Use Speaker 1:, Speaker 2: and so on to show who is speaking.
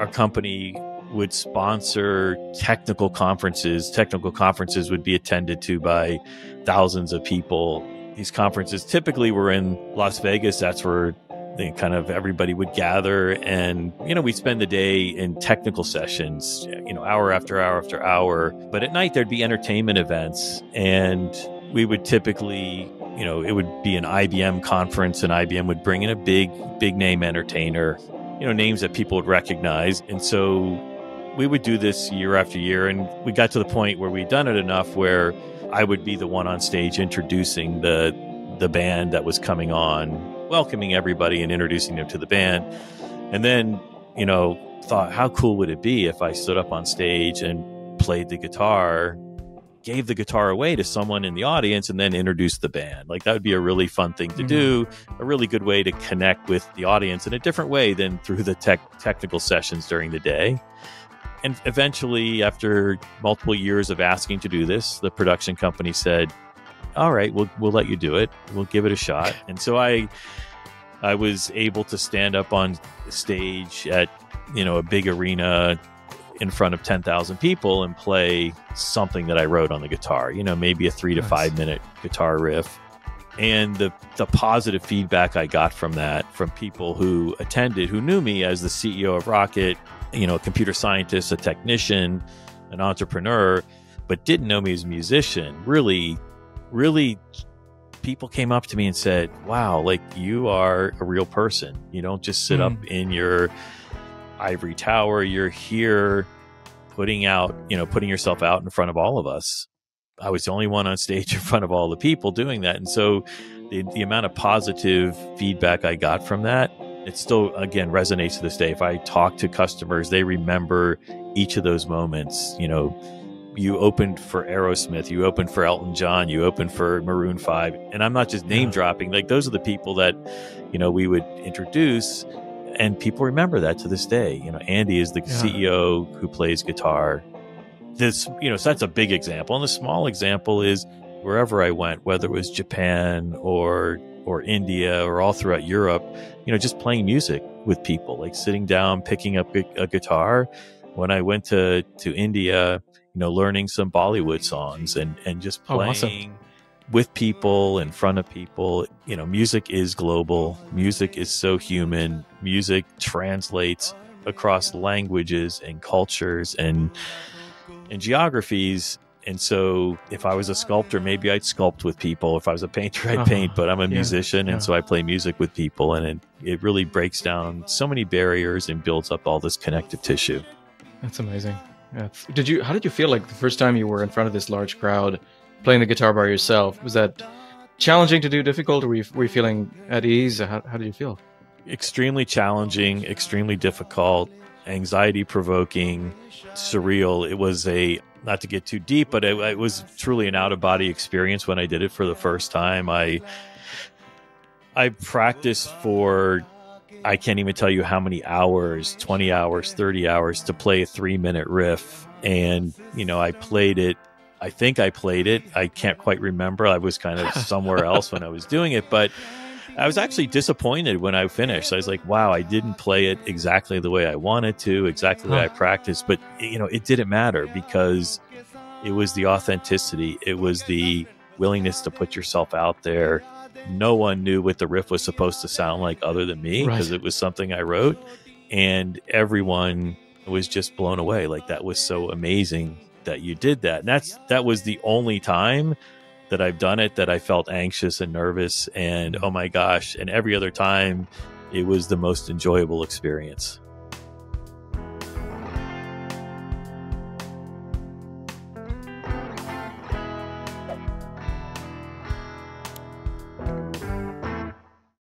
Speaker 1: company would sponsor technical conferences. Technical conferences would be attended to by thousands of people. These conferences typically were in Las Vegas. That's where kind of everybody would gather, and we'd spend the day in technical sessions, hour after hour after hour. But at night there'd be entertainment events, and we would typically, it would be an IBM conference, and IBM would bring in a big name entertainer, names that people would recognize. And so we would do this year after year, and we got to the point where we'd done it enough where I would be the one on stage introducing the band that was coming on, welcoming everybody and introducing them to the band. And then, thought, how cool would it be if I stood up on stage and played the guitar, gave the guitar away to someone in the audience, and then introduced the band? Like, that would be a really fun thing to do, a really good way to connect with the audience in a different way than through the technical sessions during the day. And eventually, after multiple years of asking to do this, the production company said, all right, we'll let you do it. We'll give it a shot. And so I was able to stand up on stage at, a big arena in front of 10,000 people and play something that I wrote on the guitar, maybe a 3 to 5 minute guitar riff. And the positive feedback I got from that, from people who attended, who knew me as the CEO of Rocket, a computer scientist, a technician, an entrepreneur, but didn't know me as a musician, really people came up to me and said, wow, like, you are a real person. You don't just sit up in your ivory tower. You're here putting yourself out in front of all of us. I was the only one on stage in front of all the people doing that. And so the amount of positive feedback I got from that, it still, again, resonates to this day. If I talk to customers, they remember each of those moments. You opened for Aerosmith, you opened for Elton John, you opened for Maroon 5. And I'm not just name dropping. Like, those are the people that, we would introduce, and people remember that to this day. Andy is the CEO who plays guitar. This, so that's a big example. And the small example is wherever I went, whether it was Japan or India or all throughout Europe, just playing music with people, like sitting down, picking up a guitar. When I went to India, learning some Bollywood songs and just playing with people, in front of people. Music is global. Music is so human. Music translates across languages and cultures and geographies. And so if I was a sculptor, maybe I'd sculpt with people. If I was a painter, I'd paint, but I'm a musician. And so I play music with people, and it really breaks down so many barriers and builds up all this connective tissue.
Speaker 2: That's amazing. Yeah. How did you feel like the first time you were in front of this large crowd playing the guitar by yourself? Was that challenging to do, difficult, or were you feeling at ease? How did you feel?
Speaker 1: Extremely challenging, extremely difficult, anxiety provoking, surreal. It was not to get too deep, but it was truly an out of body experience when I did it for the first time. I practiced for, I can't even tell you how many hours, 20 hours, 30 hours to play a 3-minute riff. And, I played it. I think I played it. I can't quite remember. I was kind of somewhere else when I was doing it, but I was actually disappointed when I finished. I was like, wow, I didn't play it exactly the way I wanted to, exactly the way I practiced. But, it didn't matter, because it was the authenticity. It was the willingness to put yourself out there. No one knew what the riff was supposed to sound like other than me, because it was something I wrote, and everyone was just blown away. Like, that was so amazing that you did that. And that was the only time that I've done it that I felt anxious and nervous, and oh my gosh. And every other time it was the most enjoyable experience.